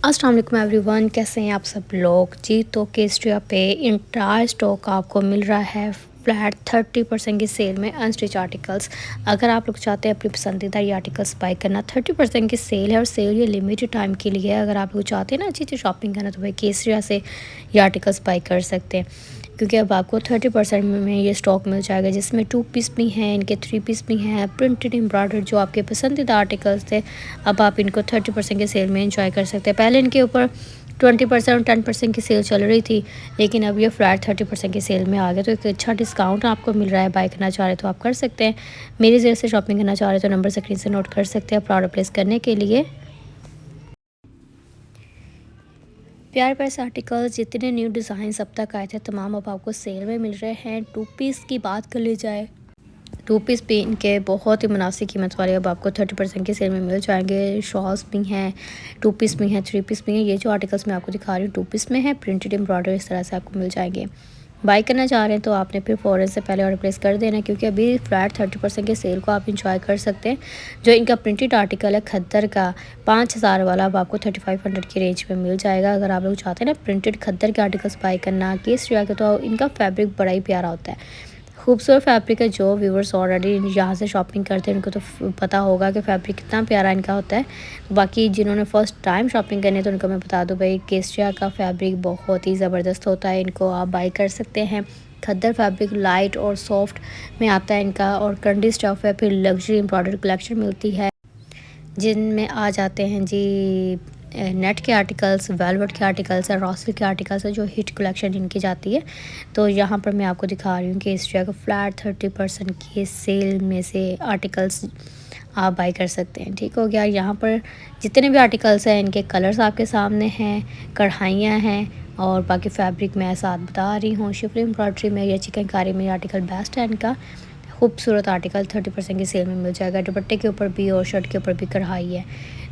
अस्सलाम वालेकुम एवरीवन, कैसे हैं आप सब लोग जी। तो केस्ट्रिया पे इंटायर स्टॉक आपको मिल रहा है फ्लैट 30% की सेल में अनस्टिच आर्टिकल्स। अगर आप लोग चाहते हैं अपनी पसंदीदा ये आर्टिकल्स बाई करना, 30% की सेल है और सेल ये लिमिटेड टाइम के लिए है। अगर आप लोग चाहते हैं ना अच्छी अच्छी शॉपिंग करना, तो भाई केसरिया से ये आर्टिकल्स बाई कर सकते हैं, क्योंकि अब आपको 30% में ये स्टॉक मिल जाएगा, जिसमें 2 पीस भी हैं, इनके 3 पीस भी हैं, प्रिंटेड एम्ब्रॉयडर्ड जो आपके पसंदीदा आर्टिकल्स थे। अब आप इनको 30% के सेल में इंजॉय कर सकते हैं। पहले इनके ऊपर 20% और 10% की सेल चल रही थी, लेकिन अब ये फ्लैट 30% की सेल में आ गया, तो एक अच्छा डिस्काउंट आपको मिल रहा है। बाय करना चाह रहे तो आप कर सकते हैं। मेरी ज़रिए से शॉपिंग करना चाह रहे तो नंबर स्क्रीन से नोट कर सकते हैं अपना ऑर्डर प्लेस करने के लिए। प्यारे प्यारे से आर्टिकल्स, जितने न्यू डिज़ाइन अब तक आए थे तमाम अब आपको सेल में मिल रहे हैं। 2 पीस की बात कर ली जाए, 2 पीस भी इनके बहुत ही मुनासिब कीमत वाले अब आपको 30% की सेल में मिल जाएंगे। शॉल्स भी हैं, 2 पीस भी हैं, 3 पीस भी हैं। ये जो आर्टिकल्स मैं आपको दिखा रही हूँ 2 पीस में है, प्रिंटेड एम्ब्रॉयडर इस तरह से आपको मिल जाएंगे। बाई करना चाह रहे हैं तो आपने फिर फ़ौरन से पहले ऑर्डर प्लेस कर देना है, क्योंकि अभी फ्लैट 30% के सेल को आप इंजॉय कर सकते हैं। जो इनका प्रिंटेड आर्टिकल है खद्दर का 5000 वाला, अब आपको 3500 की रेंज में मिल जाएगा। अगर आप लोग चाहते हैं ना प्रिंटेड खद्दर के आर्टिकल्स बाई करना केसरिया के, तो इनका फैब्रिक बड़ा ही प्यारा होता है, खूबसूरत फैब्रिक है। जो व्यूवर्स ऑलरेडी यहाँ से शॉपिंग करते हैं उनको तो पता होगा कि फैब्रिक कितना प्यारा इनका होता है। बाकी जिन्होंने फ़र्स्ट टाइम शॉपिंग करनी है तो उनको मैं बता दूँ भाई, केस्ट्रिया का फैब्रिक बहुत ही ज़बरदस्त होता है, इनको आप बाई कर सकते हैं। खद्दर फैब्रिक लाइट और सॉफ्ट में आता है इनका, और कंडी स्टफ़ है। फिर लग्जरी एम्ब्रॉयडरी कलेक्शन मिलती है, जिनमें आ जाते हैं जी नेट के आर्टिकल्स, वेलवेट के आर्टिकल्स है, रॉसिल के आर्टिकल्स है, जो हिट कलेक्शन इनकी जाती है। तो यहाँ पर मैं आपको दिखा रही हूँ कि इस जगह फ्लैट 30% की सेल में से आर्टिकल्स आप बाई कर सकते हैं। ठीक हो गया। यहाँ पर जितने भी आर्टिकल्स हैं इनके कलर्स आपके सामने हैं, कढ़ाइयाँ हैं, और बाकी फैब्रिक मैं साथ बता रही हूँ। शिफॉन एम्ब्रॉयडरी में या चिकनकारी में आर्टिकल बेस्ट है इनका। खूबसूरत आर्टिकल 30% की सेल में मिल जाएगा। दुपट्टे के ऊपर भी और शर्ट के ऊपर भी कढ़ाई है।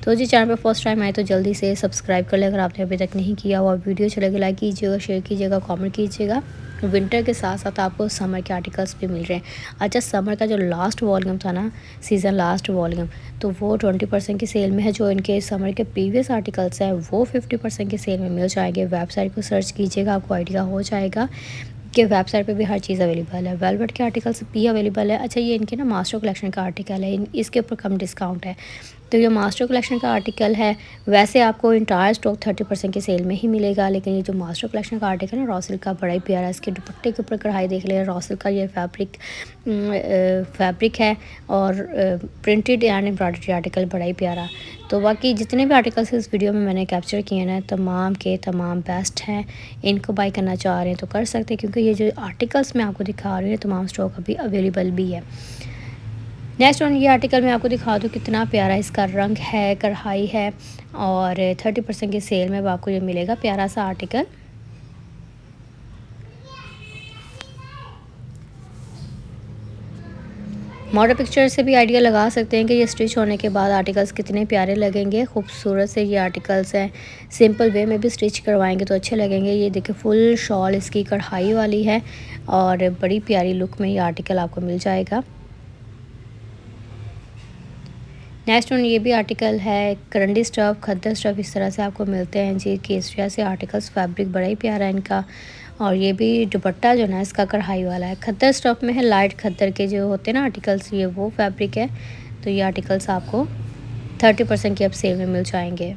तो जी, चैनल पर फर्स्ट टाइम आए तो जल्दी से सब्सक्राइब कर लें अगर आपने अभी तक नहीं किया हुआ। वीडियो अच्छी लगे लाइक कीजिएगा, शेयर कीजिएगा, कमेंट कीजिएगा। विंटर के साथ साथ आपको समर के आर्टिकल्स भी मिल रहे हैं। अच्छा, समर का जो लास्ट वॉल्यूम था ना, सीज़न लास्ट वॉल्यूम, तो वो 20% की सेल में है। जो इनके समर के प्रीवियस आर्टिकल्स हैं वो 50% की सेल में मिल जाएंगे। वेबसाइट को सर्च कीजिएगा, आपको आइडिया हो जाएगा कि वेबसाइट पे भी हर चीज़ अवेलेबल है। वेलवेट के आर्टिकल्स भी अवेलेबल है। अच्छा, ये इनके ना मास्टर कलेक्शन का आर्टिकल है, इसके ऊपर कम डिस्काउंट है। तो ये मास्टर कलेक्शन का आर्टिकल है। वैसे आपको इंटायर स्टॉक 30% की सेल में ही मिलेगा, लेकिन ये जो मास्टर कलेक्शन का आर्टिकल है ना रॉसिल का, बड़ा ही प्यारा है। इसके दुपट्टे के ऊपर कढ़ाई देख ले, रॉसिल का ये फैब्रिक है, और प्रिंटेड एंड एम्ब्रॉयडरी आर्टिकल बड़ा ही प्यारा। तो बाकी जितने भी आर्टिकल्स इस वीडियो में मैंने कैप्चर किए ना, तमाम के तमाम बेस्ट हैं। इनको बाई करना चाह रहे हैं तो कर सकते हैं, क्योंकि ये जो आर्टिकल्स मैं आपको दिखा रही हूँ तमाम स्टॉक अभी अवेलेबल भी है। नेक्स्ट वन, ये आर्टिकल मैं आपको दिखा दूँ कितना प्यारा इसका रंग है, कढ़ाई है, और 30% की सेल में अब आपको ये मिलेगा प्यारा सा आर्टिकल। मॉडल पिक्चर से भी आइडिया लगा सकते हैं कि ये स्टिच होने के बाद आर्टिकल्स कितने प्यारे लगेंगे। खूबसूरत से ये आर्टिकल्स हैं, सिंपल वे में भी स्टिच करवाएंगे तो अच्छे लगेंगे। ये देखिए फुल शॉल इसकी कढ़ाई वाली है, और बड़ी प्यारी लुक में ये आर्टिकल आपको मिल जाएगा। नेक्स्ट वन, ये भी आर्टिकल है करंडी स्टफ़, खद्दर स्टफ़ इस तरह से आपको मिलते हैं जी। केसरिया से आर्टिकल्स, फैब्रिक बड़ा ही प्यारा है इनका। और ये भी दुपट्टा जो है ना इसका कढ़ाई वाला है, खद्दर स्टफ़ में है। लाइट खद्दर के जो होते हैं ना आर्टिकल्स, ये वो फैब्रिक है। तो ये आर्टिकल्स आपको 30% की अब सेल में मिल जाएंगे।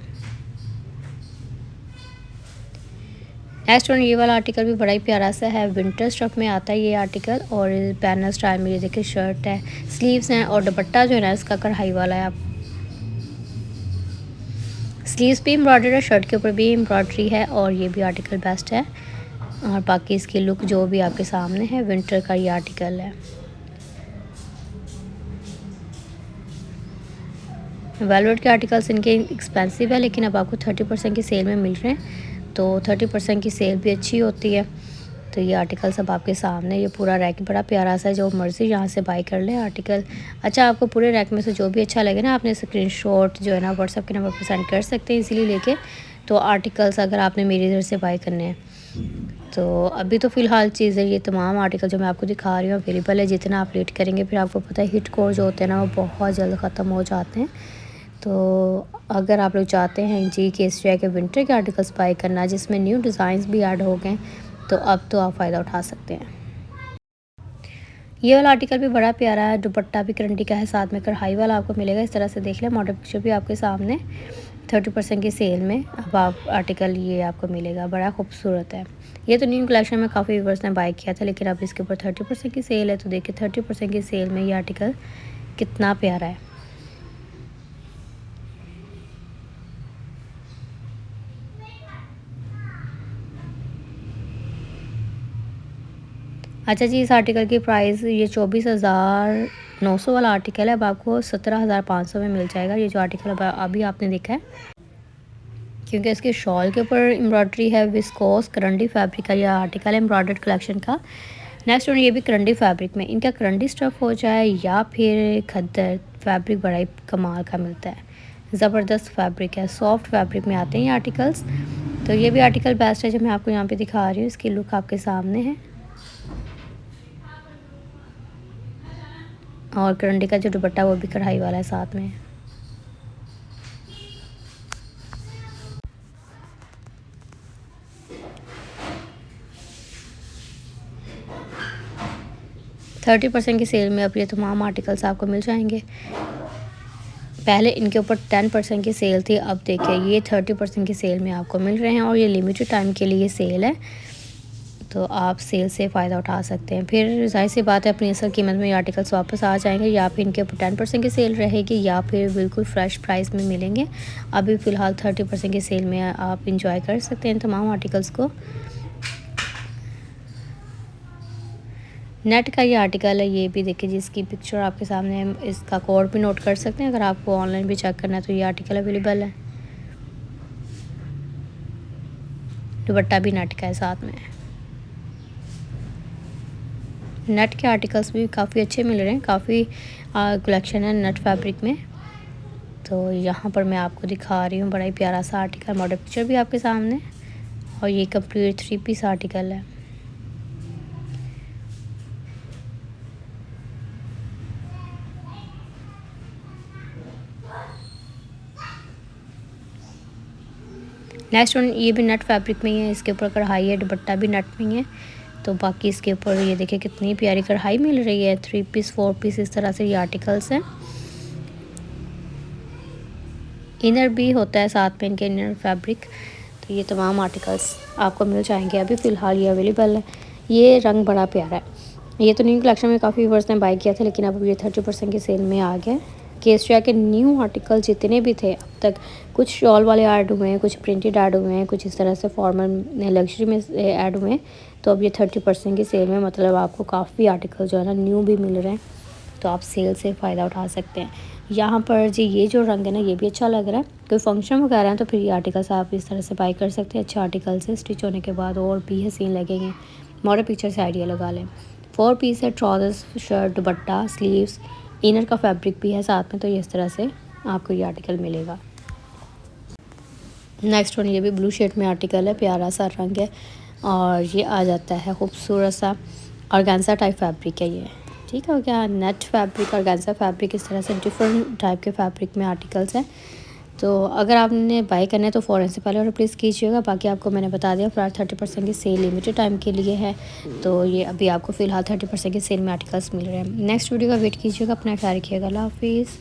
नेक्स्ट वन, ये वाला आर्टिकल भी बड़ा ही प्यारा सा है, विंटर स्टफ़ में आता है ये आर्टिकल, और पैनल स्टाइल में ये देखिए शर्ट है, स्लीव्स हैं, और दुपट्टा जो है ना इसका कढ़ाई वाला है। आप स्लीव्स भी एम्ब्रॉयडरी है, शर्ट के ऊपर भी एम्ब्रॉयडरी है, और ये भी आर्टिकल बेस्ट है। और बाकी इसकी लुक जो भी आपके सामने है, विंटर का ये आर्टिकल है। वेलवेट के आर्टिकल्स इनके एक्सपेंसिव है, लेकिन अब आपको 30% की सेल में मिल रहे हैं, तो 30% की सेल भी अच्छी होती है। तो ये आर्टिकल सब आपके सामने, ये पूरा रैक बड़ा प्यारा सा है, जो मर्ज़ी यहाँ से बाई कर लें आर्टिकल। अच्छा, आपको पूरे रैक में से जो भी अच्छा लगे ना, आपने स्क्रीनशॉट जो है ना व्हाट्सएप के नंबर पर सेंड कर सकते हैं इजीली लेके। तो आर्टिकल्स अगर आपने मेरी इधर से बाई करने हैं, तो अभी तो फ़िलहाल चीज़ें ये तमाम आर्टिकल जो मैं आपको दिखा रही हूँ अवेलेबल है। जितना आप लेट करेंगे फिर आपको पता है हिट कोड जो होते हैं ना वो बहुत जल्द ख़त्म हो जाते हैं। तो अगर आप लोग चाहते हैं जी कि इस तरह के विंटर के आर्टिकल्स बाय करना जिसमें न्यू डिज़ाइंस भी ऐड हो गए, तो अब तो आप फ़ायदा उठा सकते हैं। ये वाला आर्टिकल भी बड़ा प्यारा है, दुपट्टा भी करंडी का है, साथ में कढ़ाई वाला आपको मिलेगा। इस तरह से देख लें, मॉडल पिक्चर भी आपके सामने 30% की सेल में अब आप आर्टिकल ये आपको मिलेगा। बड़ा खूबसूरत है। ये तो न्यू कलेक्शन में काफ़ी व्यूअर्स ने बाय किया था, लेकिन अब इसके ऊपर 30% की सेल है, तो देखिए 30% की सेल में ये आर्टिकल कितना प्यारा है। अच्छा जी, इस आर्टिकल की प्राइस ये 24,900 वाला आर्टिकल है, अब आपको 17,500 में मिल जाएगा। ये जो आर्टिकल अब अभी आपने देखा है, क्योंकि इसके शॉल के ऊपर एम्ब्रॉयडरी है, विस्कोस करंडी फैब्रिक का यह आर्टिकल है एम्ब्रॉयडर्ड कलेक्शन का। नेक्स्ट और ये भी करंडी फैब्रिक में, इनका करंडी स्टफ़ हो जाए या फिर खद्दर फैब्रिक, बड़ा ही कमाल का मिलता है। ज़बरदस्त फैब्रिक है, सॉफ्ट फैब्रिक में आते हैं ये आर्टिकल्स। तो ये भी आर्टिकल बेस्ट है जो मैं आपको यहाँ पे दिखा रही हूँ। इसकी लुक आपके सामने है, और करंडी का जो दुपट्टा वो भी कढ़ाई वाला है साथ में। थर्टी 30% की सेल में अब ये तमाम आर्टिकल्स आपको मिल जाएंगे। पहले इनके ऊपर 10% की सेल थी, अब देखिए ये 30% की सेल में आपको मिल रहे हैं, और ये लिमिटेड टाइम के लिए सेल है, तो आप सेल से फ़ायदा उठा सकते हैं। फिर जाहिर सी बात है अपनी असल कीमत में ये आर्टिकल्स वापस आ जाएंगे, या फिर इनके ऊपर 10% की सेल रहेगी, या फिर बिल्कुल फ्रेश प्राइस में मिलेंगे। अभी फ़िलहाल 30% की सेल में आप इंजॉय कर सकते हैं तमाम आर्टिकल्स को। नेट का ये आर्टिकल है, ये भी देखिए जिसकी पिक्चर आपके सामने है, इसका कोड भी नोट कर सकते हैं अगर आपको ऑनलाइन भी चेक करना है, तो ये आर्टिकल अवेलेबल है। दुपट्टा भी नेट का है साथ में। नेट के आर्टिकल्स भी काफ़ी अच्छे मिल रहे हैं, काफ़ी कलेक्शन है नेट फैब्रिक में। तो यहाँ पर मैं आपको दिखा रही हूँ बड़ा ही प्यारा सा आर्टिकल, मॉडल पिक्चर भी आपके सामने, और ये कंप्लीट 3 पीस आर्टिकल है। नेक्स्ट वन ये भी नेट फैब्रिक में ही है, इसके ऊपर कढ़ाई है, दुपट्टा भी नेट में ही है। तो बाकी इसके ऊपर ये देखिए कितनी प्यारी कढ़ाई मिल रही है। 3 पीस 4 पीस इस तरह से ये आर्टिकल्स हैं। इनर भी होता है साथ में इनके, इनर फैब्रिक। तो ये तमाम आर्टिकल्स आपको मिल जाएंगे, अभी फ़िलहाल ये अवेलेबल है। ये रंग बड़ा प्यारा है। ये तो न्यू कलेक्शन में काफ़ी व्यूअर्स ने बाय किया था, लेकिन अब ये 30% की सेल में आ गया। केस्ट्रिया के न्यू आर्टिकल जितने भी थे अब तक, कुछ शॉल वाले ऐड हुए हैं, कुछ प्रिंटेड ऐड हुए हैं, कुछ इस तरह से फॉर्मल लग्जरी में ऐड हुए हैं। तो अब ये 30% की सेल में, मतलब आपको काफ़ी आर्टिकल जो है ना न्यू भी मिल रहे हैं, तो आप सेल से फ़ायदा उठा सकते हैं। यहाँ पर जी ये जो रंग है ना, ये भी अच्छा लग रहा है। कोई फंक्शन वगैरह है तो फिर ये आर्टिकल्स आप इस तरह से बाय कर सकते हैं। अच्छे आर्टिकल से स्टिच होने के बाद और भी हसीन लगेंगे। मॉडल पिक्चर से आइडिया लगा लें। 4 पीस है, ट्राउजर्स, शर्ट, दुपट्टा, स्लीव्स, इनर का फैब्रिक भी है साथ में। तो ये इस तरह से आपको ये आर्टिकल मिलेगा। नेक्स्ट वन ये भी ब्लू शेड में आर्टिकल है, प्यारा सा रंग है, और ये आ जाता है खूबसूरत सा ऑर्गेन्जा टाइप फैब्रिक है ये। ठीक है क्या, नेट फैब्रिक, ऑर्गेन्जा फैब्रिक, इस तरह से डिफरेंट टाइप के फैब्रिक में आर्टिकल्स हैं। तो अगर आपने बाय करना है तो फ़ौरन से पहले ऑर्डर प्लेस कीजिएगा। बाकी आपको मैंने बता दिया फिलहाल 30% की सेल लिमिटेड टाइम के लिए है, तो ये अभी आपको फ़िलहाल 30% की सेल में आर्टिकल्स मिल रहे हैं। नेक्स्ट वीडियो का वेट कीजिएगा। अपना ख्याल रखिएगा। अल्लाह हाफिज़।